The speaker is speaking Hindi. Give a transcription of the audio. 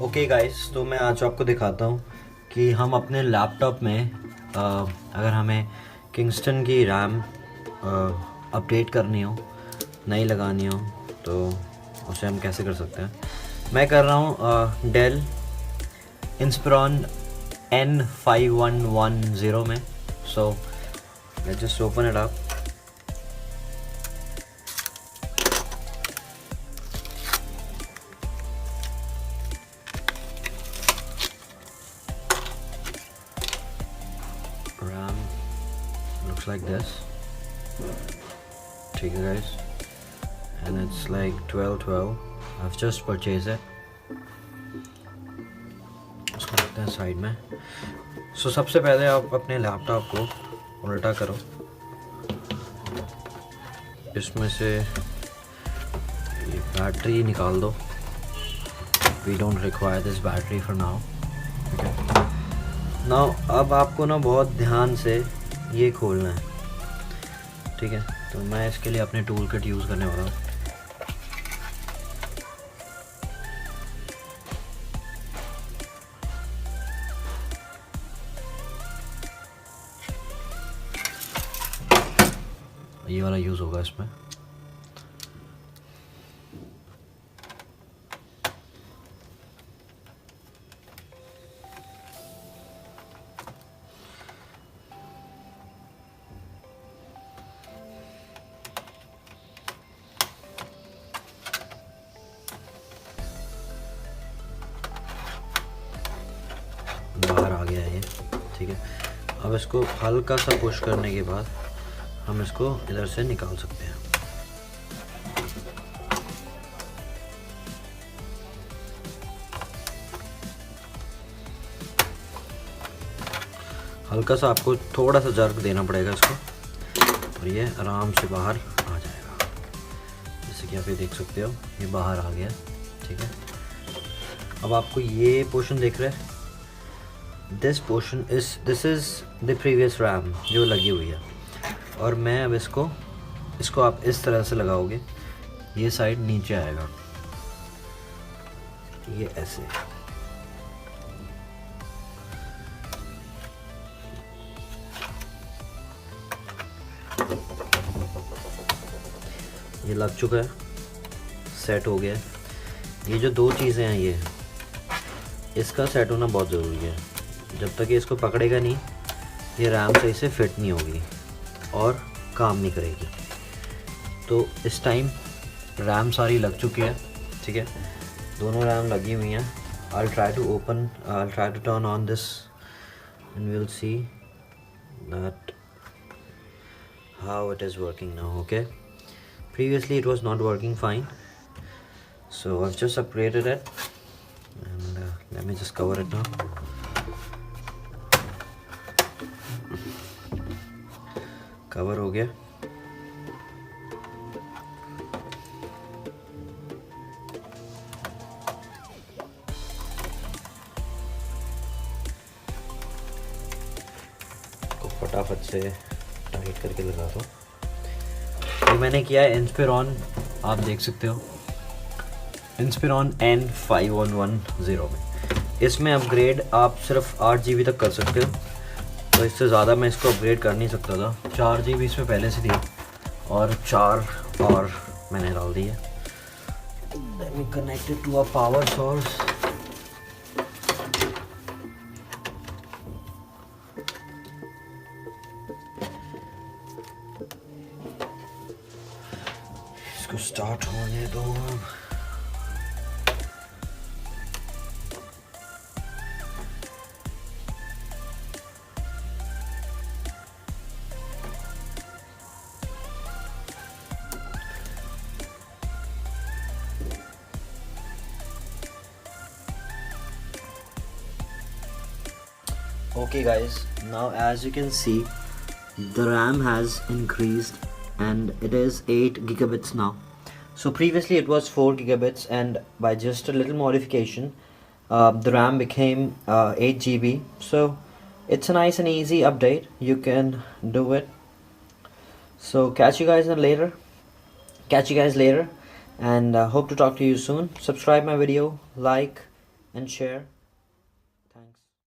ओके गाइस, तो मैं आज आपको दिखाता हूँ कि हम अपने लैपटॉप में अगर हमें किंगस्टन की रैम अपडेट करनी हो, नई लगानी हो, तो उसे हम कैसे कर सकते हैं। मैं कर रहा हूँ डेल इंस्पिरॉन N5110 में। So let's just open it up. RAM looks like this. ठीक है guys, and it's like 1212. I've just purchased it. उसको रखते हैं साइड में। सो सबसे पहले आप अपने लैपटॉप को उल्टा करो, इसमें से ये बैटरी निकाल दो। We don't require this battery for now. Now अब आपको ना बहुत ध्यान से ये खोलना है, ठीक है। तो मैं इसके लिए अपने टूल किट यूज़ करने वाला हूँ। ये वाला यूज़ होगा इसमें। बाहर आ गया है ये, ठीक है। अब इसको हल्का सा पुश करने के बाद हम इसको इधर से निकाल सकते हैं। हल्का सा आपको थोड़ा सा जर्क देना पड़ेगा इसको, और ये आराम से बाहर आ जाएगा। जैसे कि आप ये देख सकते हो, ये बाहर आ गया, ठीक है। अब आपको ये पोर्शन दिख रहा है, this portion this is the previous RAM जो लगी हुई है। और मैं अब इसको आप इस तरह से लगाओगे, ये साइड नीचे आएगा, ये ऐसे। ये लग चुका है, सेट हो गया है। ये जो दो चीज़ें हैं, ये इसका सेट होना बहुत ज़रूरी है। जब तक ये इसको पकड़ेगा नहीं, ये रैम सही से फिट नहीं होगी और काम नहीं करेगी। तो इस टाइम रैम सारी लग चुकी है, ठीक है। दोनों रैम लगी हुई हैं। I'll try to turn on this and we'll see that how it is working now. Okay, previously it was not working fine, so I've just upgraded it, and let me just cover it now. Cover हो गया। को फटाफट से टाइट करके लगा दो। ये मैंने किया है इंस्पिरॉन, आप देख सकते हो, इंस्पिरॉन N5110 में। इसमें अपग्रेड आप सिर्फ 8 GB तक कर सकते हो, तो इससे ज़्यादा मैं इसको अपग्रेड कर नहीं सकता था। 4 GB इसमें पहले से थी, और 4 और मैंने डाल दी है। Let me connect it to a power source. इसको स्टार्ट होने दो। Okay guys, now as you can see, the RAM has increased and it is 8 gigabits now. So previously it was 4 gigabits, and by just a little modification the RAM became 8 GB. So It's a nice and easy update. You can do it. So catch you guys later. And hope to talk to you soon. Subscribe my video, like and share.